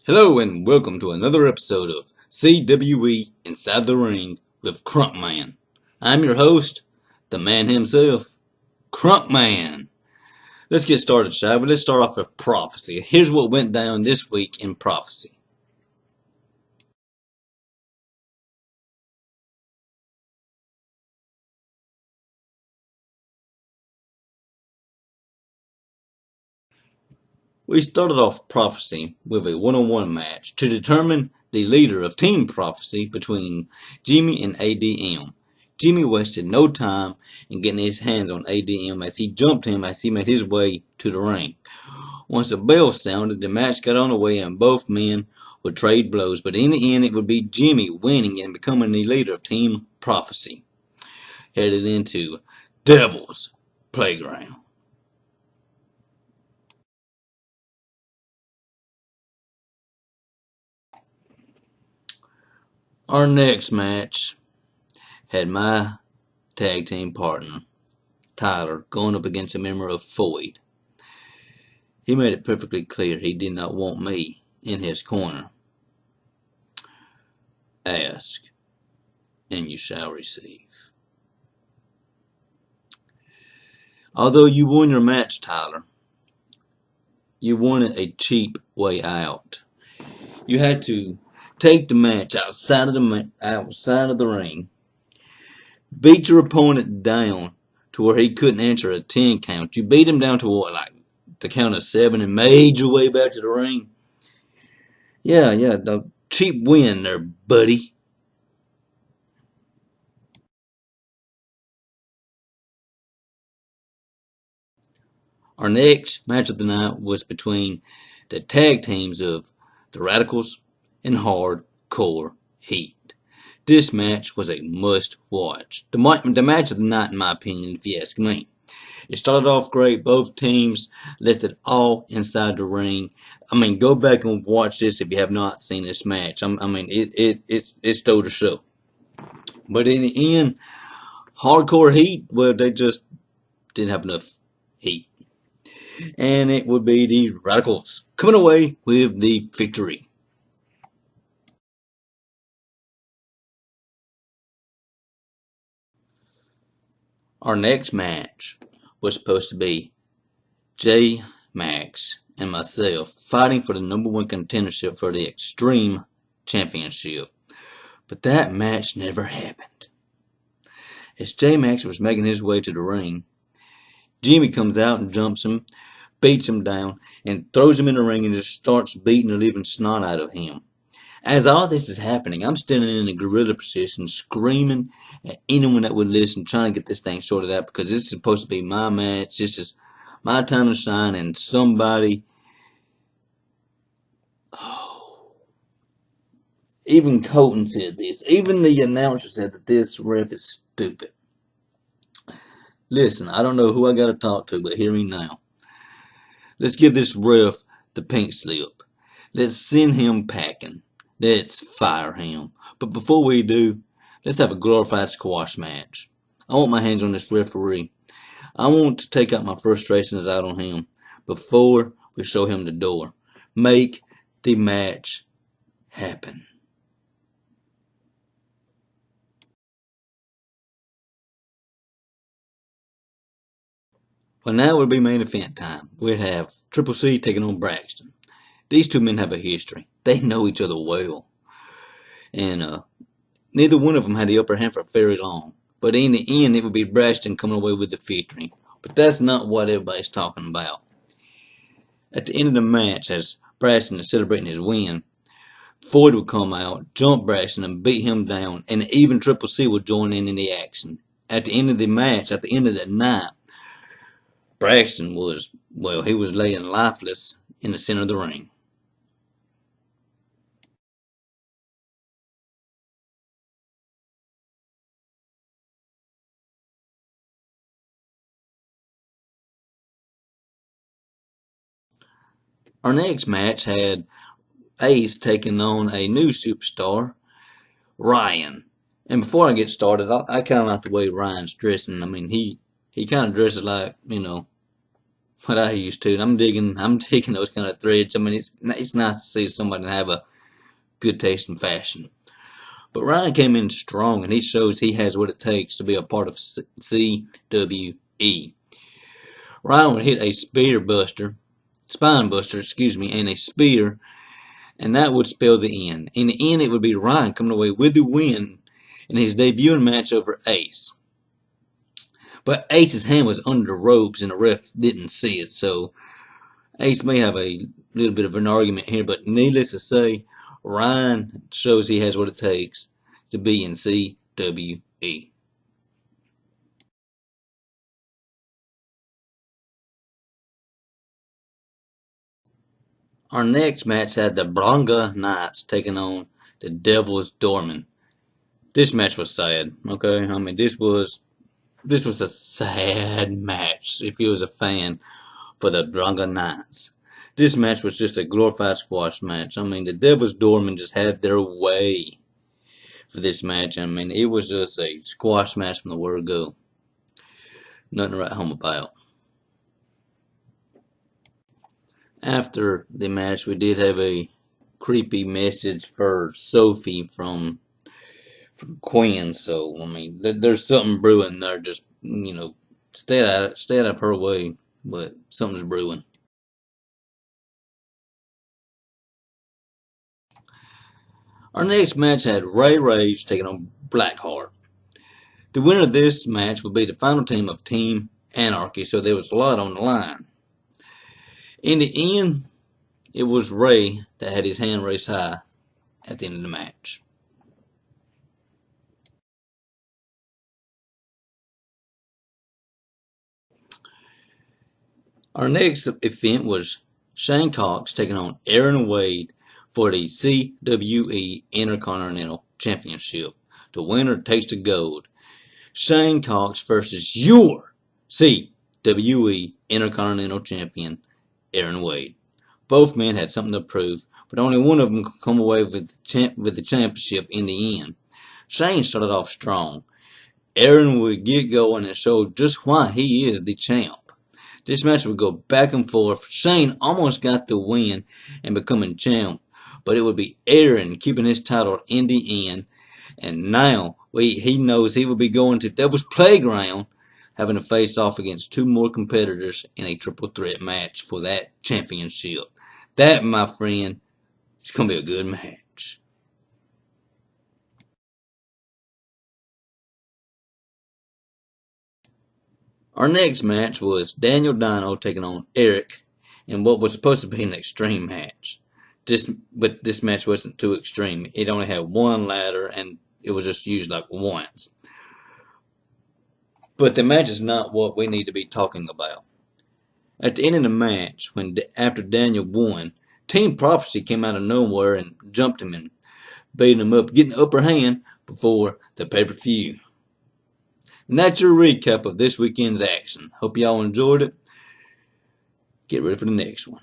Hello and welcome to another episode of CWE Inside the Ring with Crunkman. I'm your host, the man himself, Crunkman. Let's get started, shall we? Let's start off with prophecy. Here's what went down this week in prophecy. We started off prophecy with a one-on-one match to determine the leader of Team Prophecy between Jimmy and ADM. Jimmy wasted no time in getting his hands on ADM as he jumped him as he made his way to the ring. Once the bell sounded, the match got underway and both men would trade blows, but in the end it would be Jimmy winning and becoming the leader of Team Prophecy. Headed into Devil's Playground. Our next match had my tag team partner, Tyler, going up against a member of Floyd. He made it perfectly clear he did not want me in his corner. Ask, and you shall receive. Although you won your match, Tyler, you won it a cheap way out. You had to take the match outside of the ring, beat your opponent down to where he couldn't answer a 10 count. You beat him down to what, like the count of 7, and made your way back to the ring. Yeah, the cheap win there, buddy. Our next match of the night was between the tag teams of the Radicals and Hardcore Heat. This match was a must watch. The match of the night, in my opinion, if you ask me. It started off great. Both teams left it all inside the ring. I mean, go back and watch this if you have not seen this match. It stole the show. But in the end, Hardcore Heat, well, they just didn't have enough heat. And it would be the Radicals coming away with the victory. Our next match was supposed to be JMax and myself fighting for the #1 contendership for the Extreme Championship. But that match never happened. As JMax was making his way to the ring, Jimmy comes out and jumps him, beats him down, and throws him in the ring and just starts beating the living snot out of him. As all this is happening, I'm standing in a gorilla position, screaming at anyone that would listen, trying to get this thing sorted out, because this is supposed to be my match. This is my time to shine, and somebody... Oh. Even Colton said this. Even the announcer said that this ref is stupid. Listen, I don't know who I got to talk to, but hear me now. Let's give this ref the pink slip. Let's send him packing. Let's fire him. But before we do, let's have a glorified squash match. I want my hands on this referee. I want to take out my frustrations out on him before we show him the door. Make the match happen. Well, now it would be main event time. We'd have Triple C taking on Braxton. These two men have a history. They know each other well. And neither one of them had the upper hand for very long. But in the end, it would be Braxton coming away with the victory. But that's not what everybody's talking about. At the end of the match, as Braxton is celebrating his win, Floyd would come out, jump Braxton, and beat him down. And even Triple C would join in the action. At the end of the match, at the end of the night, Braxton was, well, he was laying lifeless in the center of the ring. Our next match had Ace taking on a new superstar, Ryan. And before I get started, I kind of like the way Ryan's dressing. I mean, he kind of dresses like, what I used to. And I'm digging those kind of threads. I mean, it's nice to see somebody have a good taste in fashion. But Ryan came in strong, and he shows he has what it takes to be a part of CWE. Ryan would hit a spine buster, and a spear, and that would spell the end. In the end, it would be Ryan coming away with the win in his debuting match over Ace. But Ace's hand was under the ropes, and the ref didn't see it, so Ace may have a little bit of an argument here, but needless to say, Ryan shows he has what it takes to be in CWE. Our next match had the Bronga Knights taking on the Devil's Doorman. This match was sad, okay? I mean, this was a sad match if you was a fan for the Bronga Knights. This match was just a glorified squash match. I mean, the Devil's Doorman just had their way for this match. I mean, it was just a squash match from the word go. Nothing to write home about. After the match, we did have a creepy message for Sophie from Quinn. So I mean, there's something brewing there. Just stay out of her way. But something's brewing. Our next match had Ray Rage taking on Blackheart. The winner of this match would be the final team of Team Anarchy. So there was a lot on the line. In the end, it was Ray that had his hand raised high at the end of the match. Our next event was Shane Cox taking on Aaron Wade for the CWE Intercontinental Championship. The winner takes the gold. Shane Cox versus your CWE Intercontinental Champion, Aaron Wade. Both men had something to prove, but only one of them could come away with the championship in the end. Shane started off strong. Aaron would get going and show just why he is the champ. This match would go back and forth. Shane almost got the win and becoming champ, but it would be Aaron keeping his title in the end. And now he knows he will be going to Devil's Playground, having to face off against two more competitors in a triple threat match for that championship. That, my friend, is going to be a good match. Our next match was Daniel Dino taking on Eric in what was supposed to be an extreme match. But this match wasn't too extreme. It only had one ladder, and it was just used like once. But the match is not what we need to be talking about. At the end of the match, after Daniel won, Team Prophecy came out of nowhere and jumped him and beat him up, getting the upper hand before the pay-per-view. And that's your recap of this weekend's action. Hope y'all enjoyed it. Get ready for the next one.